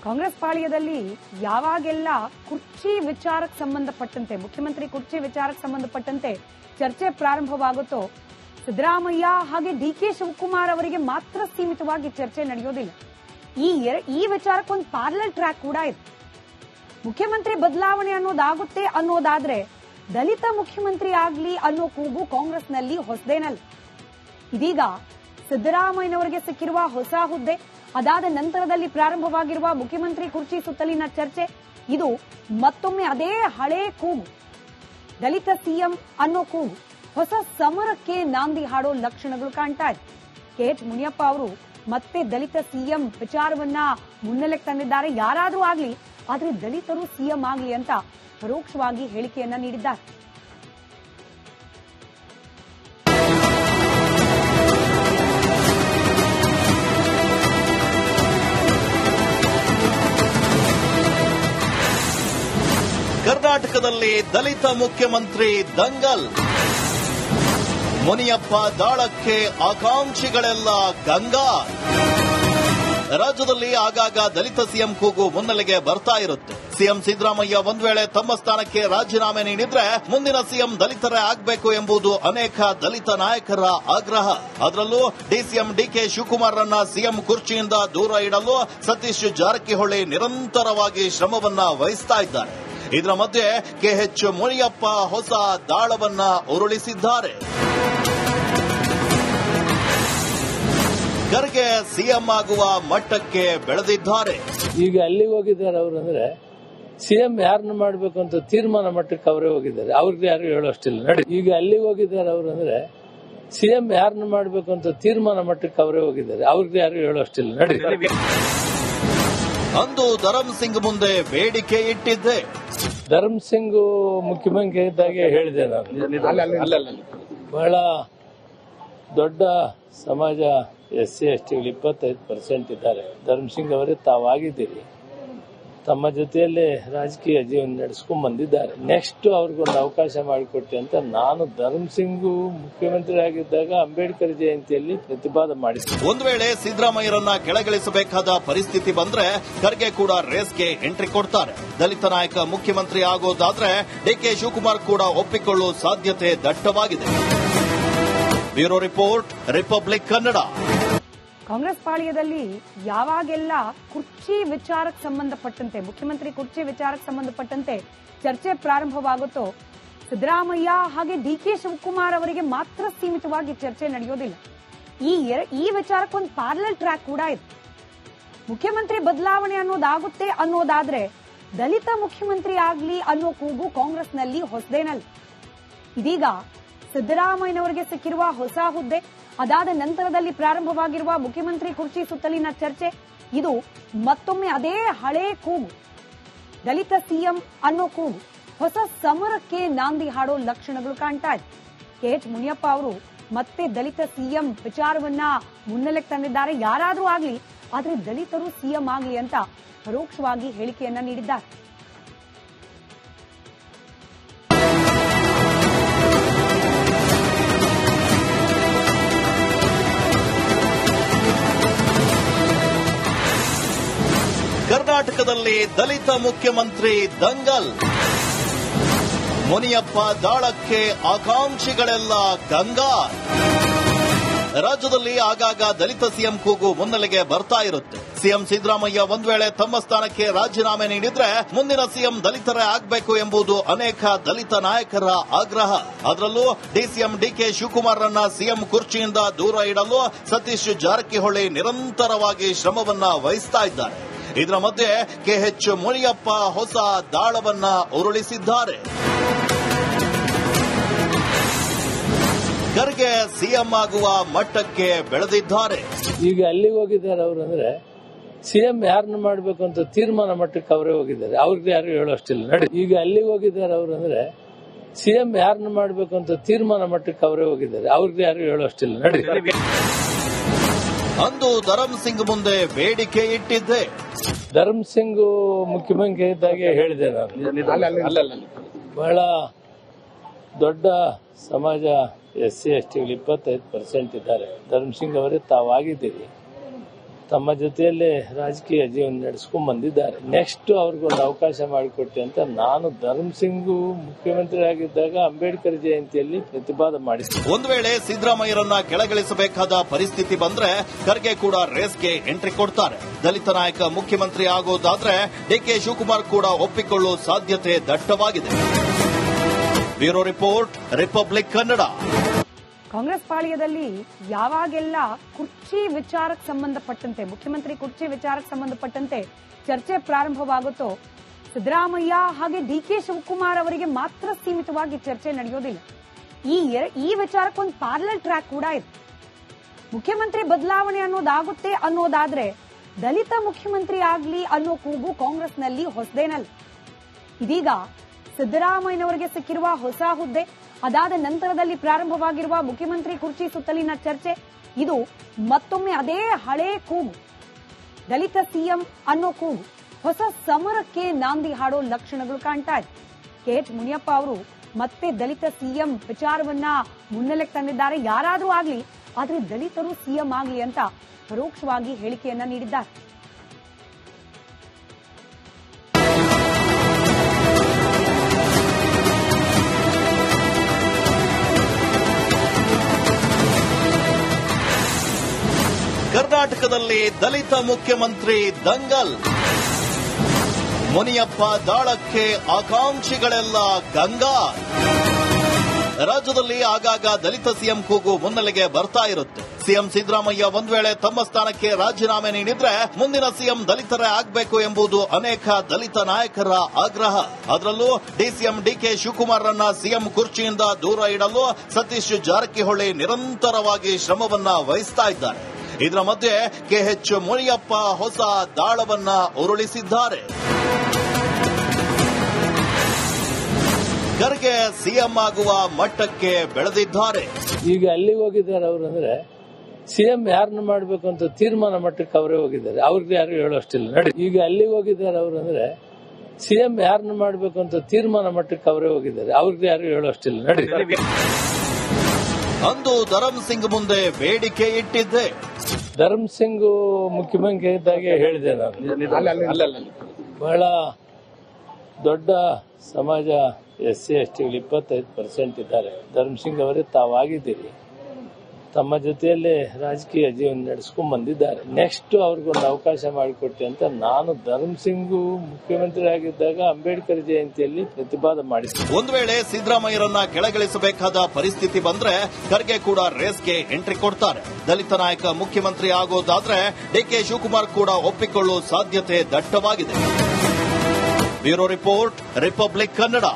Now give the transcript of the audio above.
ಕಾಂಗ್ರೆಸ್ ಪಾಳ್ಯದಲ್ಲಿ ಯಾವಾಗೆಲ್ಲ ಕುರ್ಚಿ ವಿಚಾರಕ್ಕೆ ಸಂಬಂಧಪಟ್ಟಂತೆ ಮುಖ್ಯಮಂತ್ರಿ ಕುರ್ಚಿ ವಿಚಾರಕ್ಕೆ ಸಂಬಂಧಪಟ್ಟಂತೆ ಚರ್ಚೆ ಪ್ರಾರಂಭವಾಗುತ್ತೋ ಸಿದ್ದರಾಮಯ್ಯ ಹಾಗೆ ಡಿಕೆ ಶಿವಕುಮಾರ್ ಅವರಿಗೆ ಮಾತ್ರ ಸೀಮಿತವಾಗಿ ಚರ್ಚೆ ನಡೆಯೋದಿಲ್ಲ. ಈ ವಿಚಾರಕ್ಕೊಂದು ಪ್ಯಾರಲಲ್ ಟ್ರ್ಯಾಕ್ ಕೂಡ ಇದೆ. ಮುಖ್ಯಮಂತ್ರಿ ಬದಲಾವಣೆ ಅನ್ನೋದಾಗುತ್ತೆ ಅನ್ನೋದಾದ್ರೆ ದಲಿತ ಮುಖ್ಯಮಂತ್ರಿ ಆಗ್ಲಿ ಅನ್ನೋ ಕೂಗು ಕಾಂಗ್ರೆಸ್ನಲ್ಲಿ ಹೊಸದೇನಲ್ಲ. ಇದೀಗ ಸಿದ್ದರಾಮಯ್ಯನವರಿಗೆ ಸಿಕ್ಕಿರುವ ಹೊಸ ಹುದ್ದೆ, ಅದಾದ ನಂತರದಲ್ಲಿ ಪ್ರಾರಂಭವಾಗಿರುವ ಮುಖ್ಯಮಂತ್ರಿ ಕುರ್ಚಿ ಸುತ್ತಲಿನ ಚರ್ಚೆ, ಇದು ಮತ್ತೊಮ್ಮೆ ಅದೇ ಹಳೇ ಕೂಗು, ದಲಿತ ಸಿಎಂ ಅನ್ನೋ ಕೂಗು ಹೊಸ ಸಮರಕ್ಕೆ ನಾಂದಿ ಹಾಡೋ ಲಕ್ಷಣಗಳು ಕಾಣ್ತಾ ಇದೆ. ಕೆಎಚ್ ಮುನಿಯಪ್ಪ ಅವರು ಮತ್ತೆ ದಲಿತ ಸಿಎಂ ವಿಚಾರವನ್ನ ಮುನ್ನೆಲೆಗೆ ತಂದಿದ್ದಾರೆ. ಯಾರಾದ್ರೂ ಆಗ್ಲಿ, ಆದ್ರೆ ದಲಿತರು ಸಿಎಂ ಆಗ್ಲಿ ಅಂತ ಪರೋಕ್ಷವಾಗಿ ಹೇಳಿಕೆಯನ್ನ ನೀಡಿದ್ದಾರೆ. ಕರ್ನಾಟಕದಲ್ಲಿ ದಲಿತ ಮುಖ್ಯಮಂತ್ರಿ ದಂಗಲ್, ಮುನಿಯಪ್ಪ ದಾಳಕ್ಕೆ ಆಕಾಂಕ್ಷಿಗಳೆಲ್ಲ ಗಂಗಾರ್. ರಾಜ್ಯದಲ್ಲಿ ಆಗಾಗ ದಲಿತ ಸಿಎಂ ಕೂಗು ಮುನ್ನೆಲೆಗೆ ಬರ್ತಾ ಇರುತ್ತೆ. ಸಿಎಂ ಸಿದ್ದರಾಮಯ್ಯ ಒಂದ್ ವೇಳೆ ತಮ್ಮ ಸ್ಥಾನಕ್ಕೆ ರಾಜೀನಾಮೆ ನೀಡಿದ್ರೆ ಮುಂದಿನ ಸಿಎಂ ದಲಿತರೇ ಆಗಬೇಕು ಎಂಬುದು ಅನೇಕ ದಲಿತ ನಾಯಕರ ಆಗ್ರಹ. ಅದರಲ್ಲೂ ಡಿಸಿಎಂ ಡಿಕೆ ಶಿವಕುಮಾರ್ ರನ್ನ ಸಿಎಂ ಕುರ್ಚಿಯಿಂದ ದೂರ ಇಡಲು ಸತೀಶ್ ಜಾರಕಿಹೊಳಿ ನಿರಂತರವಾಗಿ ಶ್ರಮವನ್ನ ವಹಿಸ್ತಾ ಇದ್ದಾರೆ. ಇದರ ಮಧ್ಯೆ ಕೆಎಚ್ ಮುನಿಯಪ್ಪ ಹೊಸ ದಾಳವನ್ನ ಉರುಳಿಸಿದ್ದಾರೆ. ಖರ್ಗೆ ಸಿಎಂ ಆಗುವ ಮಟ್ಟಕ್ಕೆ ಬೆಳೆದಿದ್ದಾರೆ. ಈಗ ಅಲ್ಲಿಗೆ ಹೋಗಿದ್ದಾರೆ ಅವರು, ಅಂದ್ರೆ ಸಿಎಂ ಯಾರನ್ನ ಮಾಡಬೇಕು ಅಂತ ತೀರ್ಮಾನ ಮಟ್ಟಕ್ಕೆ ಅವರೇ ಹೋಗಿದ್ದಾರೆ. ಅವ್ರಿಗೆ ಯಾರು ಹೇಳೋಷ್ಟಿಲ್ಲ. ನಡಿ, ಈಗ ಅಲ್ಲಿಗೆ ಹೋಗಿದ್ದಾರೆ ಅವರು, ಅಂದ್ರೆ ಸಿಎಂ ಯಾರನ್ನ ಮಾಡಬೇಕು ಅಂತ ತೀರ್ಮಾನ ಮಟ್ಟಕ್ಕೆ ಅವರೇ ಹೋಗಿದ್ದಾರೆ. ಅವ್ರಿಗೆ ಯಾರು ಹೇಳೋಷ್ಟಿಲ್ಲ. ನಡಿ. ಅಂದು ಧರಮ್ ಸಿಂಗ್ ಮುಂದೆ ಬೇಡಿಕೆ ಇಟ್ಟಿದ್ದೆ. ಧರಮ್ ಸಿಂಗ್ ಮುಖ್ಯಮಂತ್ರಿ ಇದ್ದಾಗೆ ಹೇಳಿದೆ ನಾನು. ಬಹಳ ದೊಡ್ಡ ಸಮಾಜ SC STಗಳು 25% ಇದ್ದಾರೆ. ಧರ್ಮ್ ಸಿಂಗ್ ಅವರೇ ತಾವಾಗಿದ್ದೀರಿ, ತಮ್ಮ ಜೊತೆಯಲ್ಲೇ ರಾಜಕೀಯ ಜೀವನ ನಡೆಸ್ಕೊಂಡ್ ಬಂದಿದ್ದಾರೆ. ನೆಕ್ಸ್ಟ್ ಅವ್ರಿಗೊಂದು ಅವಕಾಶ ಮಾಡಿಕೊಟ್ಟೆ ಅಂತ ನಾನು ಧರ್ಮ್ ಸಿಂಗ್ ಮುಖ್ಯಮಂತ್ರಿ ಆಗಿದ್ದಾಗ ಅಂಬೇಡ್ಕರ್ ಜಯಂತಿಯಲ್ಲಿ ಪ್ರತಿಪಾದನೆ ಮಾಡಿದ್ದೆ. ಒಂದು ವೇಳೆ ಸಿದ್ದರಾಮಯ್ಯರನ್ನ ಕೆಳಗಿಳಿಸಬೇಕಾದ ಪರಿಸ್ಥಿತಿ ಬಂದ್ರೆ ಖರ್ಗೆ ಕೂಡ ರೇಸ್ಗೆ ಎಂಟ್ರಿ ಕೊಡ್ತಾರೆ. ದಲಿತ ನಾಯಕ ಮುಖ್ಯಮಂತ್ರಿ ಆಗೋದಾದ್ರೆ ಡಿಕೆ ಶಿವಕುಮಾರ್ ಕೂಡ ಒಪ್ಪಿಕೊಳ್ಳುವ ಸಾಧ್ಯತೆ ದಟ್ಟವಾಗಿದೆ. Bureau report, Republic Kannada. Congress ಪಾಳ್ಯದಲ್ಲಿ ಯಾವಾಗೆಲ್ಲ ಕುರ್ಚಿ ವಿಚಾರಕ್ಕೆ ಸಂಬಂಧಪಟ್ಟಂತೆ ಮುಖ್ಯಮಂತ್ರಿ ಕುರ್ಚಿ ವಿಚಾರಕ್ಕೆ ಸಂಬಂಧಪಟ್ಟಂತೆ ಚರ್ಚೆ ಪ್ರಾರಂಭವಾಗುತ್ತೋ ಸಿದ್ದರಾಮಯ್ಯ ಹಾಗೆ ಡಿಕೆ ಶಿವಕುಮಾರ್ ಅವರಿಗೆ ಮಾತ್ರ ಸೀಮಿತವಾಗಿ ಚರ್ಚೆ ನಡೆಯೋದಿಲ್ಲ. ಈ ವಿಚಾರಕ್ಕೊಂದು ಪ್ಯಾರಲಲ್ ಟ್ರ್ಯಾಕ್ ಕೂಡ ಇದೆ. ಮುಖ್ಯಮಂತ್ರಿ ಬದಲಾವಣೆ ಅನ್ನೋದಾಗುತ್ತೆ ಅನ್ನೋದಾದ್ರೆ ದಲಿತ ಮುಖ್ಯಮಂತ್ರಿ ಆಗ್ಲಿ ಅನ್ನೋ ಕೂಗು ಕಾಂಗ್ರೆಸ್ನಲ್ಲಿ ಹೊಸದೇನಲ್ಲ. ಇದೀಗ ಸಿದ್ದರಾಮಯ್ಯನವರಿಗೆ ಸಿಕ್ಕಿರುವ ಹೊಸ ಹುದ್ದೆ, ಅದಾದ ನಂತರದಲ್ಲಿ ಪ್ರಾರಂಭವಾಗಿರುವ ಮುಖ್ಯಮಂತ್ರಿ ಕುರ್ಚಿ ಸುತ್ತಲಿನ ಚರ್ಚೆ, ಇದು ಮತ್ತೊಮ್ಮೆ ಅದೇ ಹಳೇ ಕೂಗು, ದಲಿತ ಸಿಎಂ ಅನ್ನೋ ಕೂಗು ಹೊಸ ಸಮರಕ್ಕೆ ನಾಂದಿ ಹಾಡೋ ಲಕ್ಷಣಗಳು ಕಾಣ್ತಾ ಇದೆ. ಕೆಎಚ್ ಮುನಿಯಪ್ಪ ಅವರು ಮತ್ತೆ ದಲಿತ ಸಿಎಂ ವಿಚಾರವನ್ನ ಮುನ್ನೆಲೆಗೆ ತಂದಿದ್ದಾರೆ. ಯಾರಾದ್ರೂ ಆಗ್ಲಿ, ಆದ್ರೆ ದಲಿತರು ಸಿಎಂ ಆಗ್ಲಿ ಅಂತ ಪರೋಕ್ಷವಾಗಿ ಹೇಳಿಕೆಯನ್ನ ನೀಡಿದ್ದಾರೆ. ಕರ್ನಾಟಕದಲ್ಲಿ ದಲಿತ ಮುಖ್ಯಮಂತ್ರಿ ದಂಗಲ್, ಮುನಿಯಪ್ಪ ದಾಳಕ್ಕೆ ಆಕಾಂಕ್ಷಿಗಳೆಲ್ಲ ಗಂಗಾರ್. ರಾಜ್ಯದಲ್ಲಿ ಆಗಾಗ ದಲಿತ ಸಿಎಂ ಕೂಗು ಮುನ್ನೆಲೆಗೆ ಬರ್ತಾ ಇರುತ್ತೆ. ಸಿಎಂ ಸಿದ್ದರಾಮಯ್ಯ ಒಂದ್ ವೇಳೆ ತಮ್ಮ ಸ್ಥಾನಕ್ಕೆ ರಾಜೀನಾಮೆ ನೀಡಿದ್ರೆ ಮುಂದಿನ ಸಿಎಂ ದಲಿತರೇ ಆಗಬೇಕು ಎಂಬುದು ಅನೇಕ ದಲಿತ ನಾಯಕರ ಆಗ್ರಹ. ಅದರಲ್ಲೂ ಡಿಸಿಎಂ ಡಿಕೆ ಶಿವಕುಮಾರ್ ರನ್ನ ಸಿಎಂ ಕುರ್ಚಿಯಿಂದ ದೂರ ಇಡಲು ಸತೀಶ್ ಜಾರಕಿಹೊಳಿ ನಿರಂತರವಾಗಿ ಶ್ರಮವನ್ನ ವಹಿಸ್ತಾ ಇದ್ದಾರೆ. ಇದರ ಮಧ್ಯೆ ಕೆಎಚ್ ಮುನಿಯಪ್ಪ ಹೊಸ ದಾಳವನ್ನ ಉರುಳಿಸಿದ್ದಾರೆ. ಖರ್ಗೆ ಸಿಎಂ ಆಗುವ ಮಟ್ಟಕ್ಕೆ ಬೆಳೆದಿದ್ದಾರೆ. ಈಗ ಅಲ್ಲಿಗೆ ಹೋಗಿದ್ದಾರೆ ಅವರು, ಅಂದ್ರೆ ಸಿಎಂ ಯಾರನ್ನ ಮಾಡಬೇಕು ಅಂತ ತೀರ್ಮಾನ ಮಟ್ಟಕ್ಕೆ ಅವರೇ ಹೋಗಿದ್ದಾರೆ. ಅವ್ರಿಗೆ ಯಾರು ಹೇಳೋಷ್ಟಿಲ್ಲ. ನಡಿ, ಈಗ ಅಲ್ಲಿಗೆ ಹೋಗಿದ್ದಾರೆ ಅವರು, ಅಂದ್ರೆ ಸಿಎಂ ಯಾರನ್ನ ಮಾಡಬೇಕು ಅಂತ ತೀರ್ಮಾನ ಮಟ್ಟಕ್ಕೆ ಅವರೇ ಹೋಗಿದ್ದಾರೆ. ಅವ್ರಿಗೆ ಯಾರು ಹೇಳೋಷ್ಟಿಲ್ಲ. ನಡಿ. ಅಂದು ಧರಮ್ ಸಿಂಗ್ ಮುಂದೆ ಬೇಡಿಕೆ ಇಟ್ಟಿದ್ದೆ. ಧರ್ಮ್ ಸಿಂಗ್ ಮುಖ್ಯಮಂತ್ರಿ ಇದ್ದಾಗೆ ಹೇಳಿದೆ ನಾನು. ಬಹಳ ದೊಡ್ಡ ಸಮಾಜ SC STಗಳು 25% ಇದ್ದಾರೆ. ಧರ್ಮ್ ಸಿಂಗ್ ಅವರೇ ತಾವಾಗಿದ್ದೀರಿ, ತಮ್ಮ ಜೊತೆಯಲ್ಲೇ ರಾಜಕೀಯ ಜೀವನ ನಡೆಸ್ಕೊಂಡ್ ಬಂದಿದ್ದಾರೆ. ನೆಕ್ಸ್ಟ್ ಅವ್ರಿಗೊಂದು ಅವಕಾಶ ಮಾಡಿಕೊಟ್ಟೆ ಅಂತ ನಾನು ಧರ್ಮಸಿಂಗ್ ಮುಖ್ಯಮಂತ್ರಿ ಆಗಿದ್ದಾಗ ಅಂಬೇಡ್ಕರ್ ಜಯಂತಿಯಲ್ಲಿ ಪ್ರತಿಪಾದನೆ ಮಾಡಿದ್ದೆ. ಒಂದು ವೇಳೆ ಸಿದ್ದರಾಮಯ್ಯರನ್ನ ಕೆಳಗಿಳಿಸಬೇಕಾದ ಪರಿಸ್ಥಿತಿ ಬಂದ್ರೆ ಖರ್ಗೆ ಕೂಡ ರೇಸ್ಗೆ ಎಂಟ್ರಿ ಕೊಡ್ತಾರೆ. ದಲಿತ ನಾಯಕ ಮುಖ್ಯಮಂತ್ರಿ ಆಗೋದಾದ್ರೆ ಡಿಕೆ ಶಿವಕುಮಾರ್ ಕೂಡ ಒಪ್ಪಿಕೊಳ್ಳುವ ಸಾಧ್ಯತೆ ದಟ್ಟವಾಗಿದೆ. Bureau report, Republic Kannada. Congress ಪಾಳ್ಯದಲ್ಲಿ ಯಾವಾಗೆಲ್ಲ ಕುರ್ಚಿ ವಿಚಾರಕ್ಕೆ ಸಂಬಂಧಪಟ್ಟಂತೆ, ಮುಖ್ಯಮಂತ್ರಿ ಕುರ್ಚಿ ವಿಚಾರಕ್ಕೆ ಸಂಬಂಧಪಟ್ಟಂತೆ ಚರ್ಚೆ ಪ್ರಾರಂಭವಾಗುತ್ತೋ ಸಿದ್ದರಾಮಯ್ಯ ಹಾಗೆ ಡಿಕೆ ಶಿವಕುಮಾರ್ ಅವರಿಗೆ ಮಾತ್ರ ಸೀಮಿತವಾಗಿ ಚರ್ಚೆ ನಡೆಯೋದಿಲ್ಲ. ಈ ವಿಚಾರಕ್ಕೊಂದು ಪ್ಯಾರಲಲ್ ಟ್ರ್ಯಾಕ್ ಕೂಡ ಇದೆ. ಮುಖ್ಯಮಂತ್ರಿ ಬದಲಾವಣೆ ಅನ್ನೋದಾಗುತ್ತೆ ಅನ್ನೋದಾದ್ರೆ ದಲಿತ ಮುಖ್ಯಮಂತ್ರಿ ಆಗ್ಲಿ ಅನ್ನೋ ಕೂಗು ಕಾಂಗ್ರೆಸ್ನಲ್ಲಿ ಹೊಸದೇನಲ್ಲ. ಇದೀಗ ಸಿದ್ದರಾಮಯ್ಯನವರಿಗೆ ಸಿಕ್ಕಿರುವ ಹೊಸ ಹುದ್ದೆ, ಅದಾದ ನಂತರದಲ್ಲಿ ಪ್ರಾರಂಭವಾಗಿರುವ ಮುಖ್ಯಮಂತ್ರಿ ಕುರ್ಚಿ ಸುತ್ತಲಿನ ಚರ್ಚೆ, ಇದು ಮತ್ತೊಮ್ಮೆ ಅದೇ ಹಳೇ ಕೂಗು, ದಲಿತ ಸಿಎಂ ಅನ್ನೋ ಕೂಗು ಹೊಸ ಸಮರಕ್ಕೆ ನಾಂದಿ ಹಾಡೋ ಲಕ್ಷಣಗಳು ಕಾಣ್ತಾ ಇದೆ. ಕೆಎಚ್ ಮುನಿಯಪ್ಪ ಅವರು ಮತ್ತೆ ದಲಿತ ಸಿಎಂ ವಿಚಾರವನ್ನ ಮುನ್ನೆಲೆಗೆ ತಂದಿದ್ದಾರೆ. ಯಾರಾದ್ರೂ ಆಗ್ಲಿ, ಆದ್ರೆ ದಲಿತರು ಸಿಎಂ ಆಗ್ಲಿ ಅಂತ ಪರೋಕ್ಷವಾಗಿ ಹೇಳಿಕೆಯನ್ನ ನೀಡಿದ್ದಾರೆ. ಕರ್ನಾಟಕದಲ್ಲಿ ದಲಿತ ಮುಖ್ಯಮಂತ್ರಿ ದಂಗಲ್. ಮುನಿಯಪ್ಪ ದಾಳಕ್ಕೆ ಆಕಾಂಕ್ಷಿಗಳೆಲ್ಲ ಗಂಗಾರ್. ರಾಜ್ಯದಲ್ಲಿ ಆಗಾಗ ದಲಿತ ಸಿಎಂ ಕೂಗು ಮುನ್ನೆಲೆಗೆ ಬರ್ತಾ ಇರುತ್ತೆ. ಸಿಎಂ ಸಿದ್ದರಾಮಯ್ಯ ಒಂದ್ ವೇಳೆ ತಮ್ಮ ಸ್ಥಾನಕ್ಕೆ ರಾಜೀನಾಮೆ ನೀಡಿದ್ರೆ ಮುಂದಿನ ಸಿಎಂ ದಲಿತರೇ ಆಗಬೇಕು ಎಂಬುದು ಅನೇಕ ದಲಿತ ನಾಯಕರ ಆಗ್ರಹ. ಅದರಲ್ಲೂ ಡಿಸಿಎಂ ಡಿಕೆ ಶಿವಕುಮಾರ್ರನ್ನ ಸಿಎಂ ಕುರ್ಚಿಯಿಂದ ದೂರ ಇಡಲು ಸತೀಶ್ ಜಾರಕಿಹೊಳಿ ನಿರಂತರವಾಗಿ ಶ್ರಮವನ್ನ ವಹಿಸ್ತಾ ಇದ್ದಾರೆ. ಇದರ ಮಧ್ಯೆ ಕೆಎಚ್ ಮುನಿಯಪ್ಪ ಹೊಸ ದಾಳವನ್ನ ಉರುಳಿಸಿದ್ದಾರೆ. ಖರ್ಗೆ ಸಿಎಂ ಆಗುವ ಮಟ್ಟಕ್ಕೆ ಬೆಳೆದಿದ್ದಾರೆ. ಈಗ ಅಲ್ಲಿಗೆ ಹೋಗಿದ್ದಾರೆ ಅವರು, ಅಂದ್ರೆ ಸಿಎಂ ಯಾರನ್ನ ಮಾಡಬೇಕು ಅಂತ ತೀರ್ಮಾನ ಮಟ್ಟಕ್ಕೆ ಅವರೇ ಹೋಗಿದ್ದಾರೆ. ಅವ್ರಿಗೆ ಯಾರು ಹೇಳೋಷ್ಟಿಲ್ಲ ನಡಿ. ಈಗ ಅಲ್ಲಿಗೆ ಹೋಗಿದ್ದಾರೆ ಅವರು, ಅಂದ್ರೆ ಸಿಎಂ ಯಾರನ್ನ ಮಾಡಬೇಕು ಅಂತ ತೀರ್ಮಾನ ಮಟ್ಟಕ್ಕೆ ಅವರೇ ಹೋಗಿದ್ದಾರೆ. ಅವ್ರಿಗೆ ಯಾರು ಹೇಳೋಷ್ಟಿಲ್ಲ ನಡಿ. ಅಂದು ಧರ್ಮಸಿಂಗ್ ಮುಂದೆ ಬೇಡಿಕೆ ಇಟ್ಟಿದ್ದೆ. ಧರ್ಮಸಿಂಗ್ ಮುಖ್ಯಮಂತ್ರಿ ಇದ್ದಾಗೆ ಹೇಳಿದೆ ನಾನು. ಬಹಳ ದೊಡ್ಡ ಸಮಾಜ SC STಗಳು 25% ಇದ್ದಾರೆ. ಧರ್ಮಸಿಂಗ್ ಅವರೇ ತಾವಾಗಿದ್ದೀರಿ, ತಮ್ಮ ಜೊತೆಯಲ್ಲೇ ರಾಜಕೀಯ ಜೀವನ ನಡೆಸ್ಕೊಂಡ್ ಬಂದಿದ್ದಾರೆ. ನೆಕ್ಸ್ಟ್ ಅವ್ರಿಗೊಂದು ಅವಕಾಶ ಮಾಡಿಕೊಟ್ಟೆ ಅಂತ ನಾನು ಧರ್ಮಸಿಂಗ್ ಮುಖ್ಯಮಂತ್ರಿ ಆಗಿದ್ದಾಗ ಅಂಬೇಡ್ಕರ್ ಜಯಂತಿಯಲ್ಲಿ ಪ್ರತಿಪಾದನೆ ಮಾಡಿದ್ದೆ. ಒಂದು ವೇಳೆ ಸಿದ್ದರಾಮಯ್ಯರನ್ನ ಕೆಳಗಿಳಿಸಬೇಕಾದ ಪರಿಸ್ಥಿತಿ ಬಂದ್ರೆ ಖರ್ಗೆ ಕೂಡ ರೇಸ್ಗೆ ಎಂಟ್ರಿ ಕೊಡ್ತಾರೆ. ದಲಿತ ನಾಯಕ ಮುಖ್ಯಮಂತ್ರಿ ಆಗೋದಾದ್ರೆ ಡಿಕೆ ಶಿವಕುಮಾರ್ ಕೂಡ ಒಪ್ಪಿಕೊಳ್ಳುವ ಸಾಧ್ಯತೆ ದಟ್ಟವಾಗಿದೆ. Bureau report, Republic Kannada.